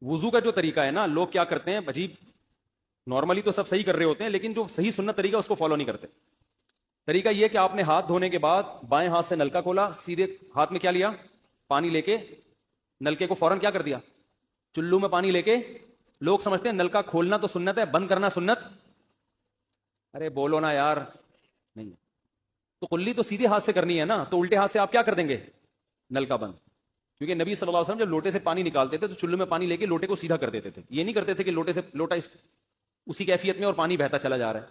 وضو کا جو طریقہ ہے نا، لوگ کیا کرتے ہیں عجیب، نارملی تو سب صحیح کر رہے ہوتے ہیں لیکن جو صحیح سنت طریقہ اس کو فالو نہیں کرتے. طریقہ یہ کہ آپ نے ہاتھ دھونے کے بعد بائیں ہاتھ سے نلکا کھولا، سیدھے ہاتھ میں کیا لیا؟ پانی لے کے نلکے کو فوراً کیا کر دیا؟ چلو میں پانی لے کے. لوگ سمجھتے ہیں نلکا کھولنا تو سنت ہے، بند کرنا سنت. ارے بولو نا یار، نہیں. تو کلی تو سیدھے ہاتھ سے کرنی ہے نا، تو الٹے ہاتھ سے آپ کیا کر دیں گے؟ نلکا بند. کیونکہ نبی صلی اللہ علیہ وسلم جب لوٹے سے پانی نکالتے تھے تو چلو میں پانی لے کے لوٹے کو سیدھا کر دیتے تھے. یہ نہیں کرتے تھے کہ لوٹے سے لوٹا اسی کیفیت میں اور پانی بہتا چلا جا رہا ہے.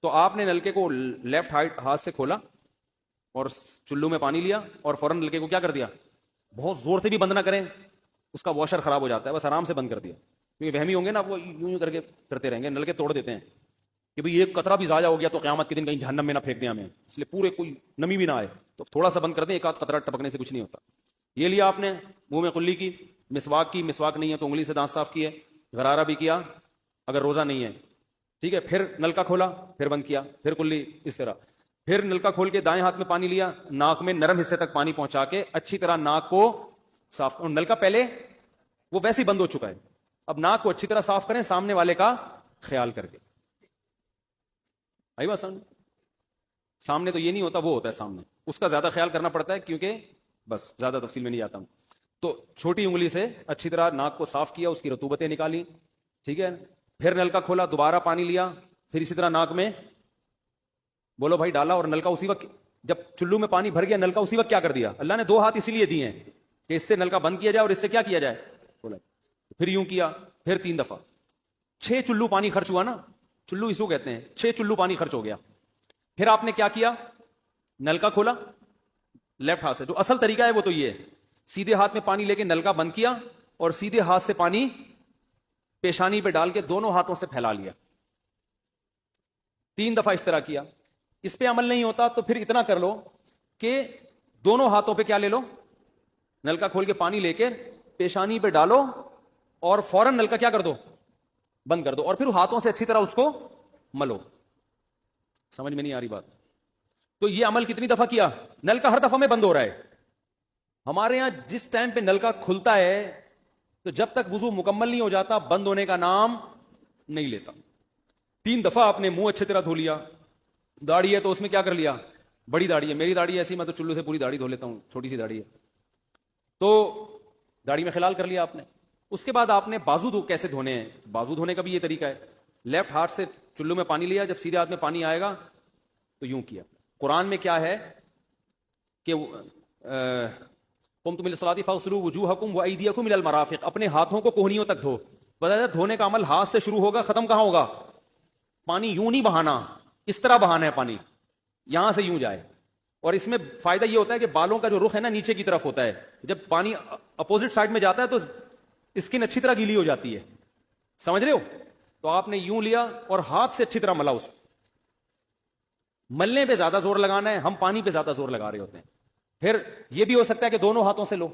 تو آپ نے نلکے کو لیفٹ ہاتھ سے کھولا اور چلو میں پانی لیا اور فوراً نلکے کو کیا کر دیا؟ بہت زور سے بھی بند نہ کریں، اس کا واشر خراب ہو جاتا ہے، بس آرام سے بند کر دیا. کیونکہ وہمی ہوں گے نا، وہ یوں کر کے کرتے رہیں گے، نلکے توڑ دیتے ہیں کہ بھئی ایک قطرہ بھی ضائع ہو گیا تو قیامت کے دن کہیں جہنم میں نہ پھینک دیں ہمیں، اس لیے پورے کوئی نمی بھی نہ آئے، تو تھوڑا سا بند کر دیں، ایک آدھ قطرہ ٹپکنے سے کچھ نہیں ہوتا. یہ لیا آپ نے، منہ میں کلی کی، مسواک کی، مسواک نہیں ہے تو انگلی سے دانت صاف کیے، غرارہ بھی کیا اگر روزہ نہیں ہے، ٹھیک ہے. پھر نلکا کھولا، پھر بند کیا، پھر کلی، اس طرح. پھر نلکا کھول کے دائیں ہاتھ میں پانی لیا، ناک میں نرم حصے تک پانی پہنچا کے اچھی طرح ناک کو صاف. اور نلکا پہلے وہ ویسے ہی بند ہو چکا ہے، اب ناک کو اچھی طرح صاف کریں سامنے والے کا خیال کر کے. آئی بات سامنے؟ سامنے تو یہ نہیں ہوتا، وہ ہوتا ہے سامنے، اس کا زیادہ خیال کرنا پڑتا ہے کیونکہ بس زیادہ تفصیل میں نہیں جاتا ہوں. تو چھوٹی انگلی سے اچھی طرح ناک کو صاف کیا، اس کی رطوبتیں نکالی، ٹھیک ہے. پھر نلکا کھولا، دوبارہ پانی لیا، پھر اسی طرح ناک میں بولو بھائی ڈالا، اور نلکا اسی وقت جب چلو میں پانی بھر گیا، نلکا اسی وقت کیا کر دیا؟ اللہ نے دو ہاتھ اسی لیے دیے ہیں کہ اس سے نلکا بند کیا جائے اور اس سے کیا کیا جائے؟ بولا. پھر یوں کیا، پھر 3 دفعہ. 6 چلو پانی خرچ ہوا نا، چلو اسو کہتے ہیں، 6 چلو پانی خرچ ہو گیا. پھر آپ نے کیا کیا؟ نلکا کھولا لیفٹ ہاتھ سے، جو اصل طریقہ ہے وہ تو یہ ہے، سیدھے ہاتھ میں پانی لے کے نلکا بند کیا اور سیدھے ہاتھ سے پانی پیشانی پہ ڈال کے دونوں ہاتھوں سے پھیلا لیا. 3 دفعہ اس طرح کیا. اس پہ عمل نہیں ہوتا تو پھر اتنا کر لو کہ دونوں ہاتھوں پہ کیا لے لو؟ نلکا کھول کے پانی لے کے پیشانی پہ ڈالو اور فوراً نلکا کیا کر دو؟ بند کر دو، اور پھر ہاتھوں سے اچھی طرح اس کو ملو. سمجھ میں نہیں آ رہی بات؟ تو یہ عمل کتنی دفعہ کیا؟ نلکا ہر دفعہ میں بند ہو رہا ہے. ہمارے ہاں جس ٹائم پہ نلکا کھلتا ہے تو جب تک وضو مکمل نہیں ہو جاتا بند ہونے کا نام نہیں لیتا. 3 دفعہ آپ نے منہ اچھی طرح دھو لیا. داڑھی ہے تو اس میں کیا کر لیا؟ بڑی داڑھی ہے، میری داڑھی ایسی میں تو چلو سے پوری داڑھی دھو لیتا ہوں، چھوٹی سی داڑھی ہے تو داڑھی میں خلال کر لیا آپ نے. اس کے بعد آپ نے بازو کیسے دھونے ہیں؟ بازو دھونے کا بھی یہ طریقہ ہے. لیفٹ ہاتھ سے چلو میں پانی لیا، جب سیدھے ہاتھ میں پانی آئے گا تو یوں کیا. قرآن میں کیا ہے کہ قمتم للصلاۃ فاغسلوا وجوہکم وایدیکم الی المرافق، اپنے ہاتھوں کو کوہنیوں تک دھو. بتایا دھونے کا عمل ہاتھ سے شروع ہوگا، ختم کہاں ہوگا؟ پانی یوں نہیں بہانا، اس طرح بہانا ہے پانی، یہاں سے یوں جائے. اور اس میں فائدہ یہ ہوتا ہے کہ بالوں کا جو رخ ہے نا نیچے کی طرف ہوتا ہے، جب پانی اپوزٹ سائڈ میں جاتا ہے تو اسکن اچھی طرح گیلی ہو جاتی ہے. سمجھ رہے ہو؟ تو آپ نے یوں لیا اور ہاتھ سے اچھی طرح ملا. اس ملنے پہ زیادہ زور لگانا ہے، ہم پانی پہ زیادہ زور لگا رہے ہوتے ہیں. پھر یہ بھی ہو سکتا ہے کہ دونوں ہاتھوں سے لو،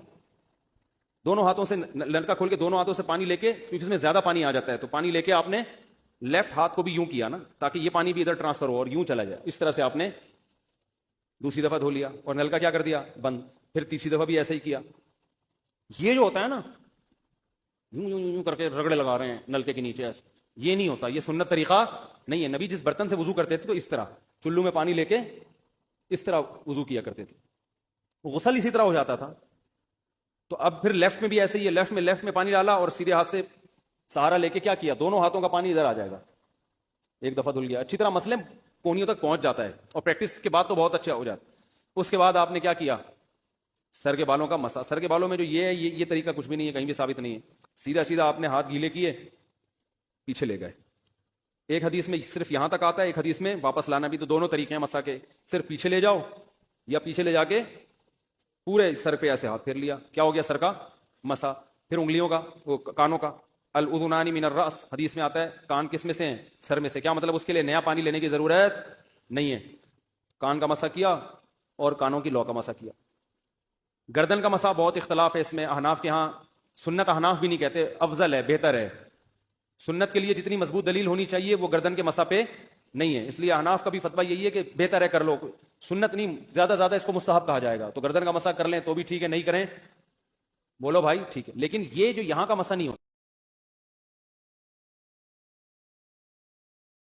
دونوں ہاتھوں سے نلکا کھول کے دونوں ہاتھوں سے پانی لے کے، کیونکہ اس میں زیادہ پانی آ جاتا ہے تو پانی لے کے آپ نے لیفٹ ہاتھ کو بھی یوں کیا نا تاکہ یہ پانی بھی ادھر ٹرانسفر ہو اور یوں چلا جائے. اس طرح سے آپ نے دوسری دفعہ دھو لیا اور نلکا کیا کر دیا؟ بند. پھر تیسری دفعہ بھی ایسا ہی کیا. یہ جو ہوتا ہے نا یوں یوں یوں کر کے رگڑے لگا رہے ہیں نلکے کے نیچے، یہ نہیں ہوتا، یہ سنت طریقہ نہیں ہے. نبی جس برتن سے وضو کرتے تھے تو اس طرح چلو میں پانی لے کے اس طرح وضو کیا کرتے تھے، غسل اسی طرح ہو جاتا تھا. تو اب پھر لیفٹ میں بھی ایسے ہی ہے، لیفٹ میں پانی ڈالا اور سیدھے ہاتھ سے سہارا لے کے کیا کیا؟ دونوں ہاتھوں کا پانی ادھر آ جائے گا. ایک دفعہ دھل گیا، اچھی طرح مسئلے کونیوں تک پہنچ جاتا ہے اور پریکٹس کے بعد تو بہت اچھا ہو جاتا ہے. اس کے بعد آپ نے کیا کیا؟ سر کے بالوں کا مسا. سر کے بالوں میں جو یہ ہے یہ طریقہ کچھ بھی نہیں ہے، کہیں بھی ثابت نہیں ہے. سیدھا سیدھا آپ نے ہاتھ گیلے کیے، پیچھے لے گئے. ایک حدیث میں صرف یہاں تک آتا ہے، ایک حدیث میں واپس لانا بھی. تو دونوں طریقے ہیں مسا کے، صرف پیچھے لے جاؤ یا پیچھے لے جا کے پورے سر پہ ایسے ہاتھ پھیر لیا، کیا ہو گیا؟ سر کا مسا. پھر انگلیوں کا، وہ کانوں کا، الاذنان من الراس، حدیث میں آتا ہے کان کس میں سے ہیں؟ سر میں سے. کیا مطلب؟ اس کے لیے نیا پانی لینے کی ضرورت نہیں ہے. کان کا مسا کیا اور کانوں کی لو کا مسا کیا. گردن کا مسا بہت اختلاف ہے اس میں. احناف کے ہاں سنت، احناف بھی نہیں کہتے، افضل ہے، بہتر ہے. سنت کے لیے جتنی مضبوط دلیل ہونی چاہیے وہ گردن کے مسا پہ نہیں ہے، اس لیے احناف کا بھی فتویٰ یہی ہے کہ بہتر ہے، کر لو. سنت نہیں، زیادہ اس کو مستحب کہا جائے گا. تو گردن کا مسا کر لیں تو بھی ٹھیک ہے، نہیں کریں بولو بھائی ٹھیک ہے. لیکن یہ جو یہاں کا مسا نہیں ہوتا.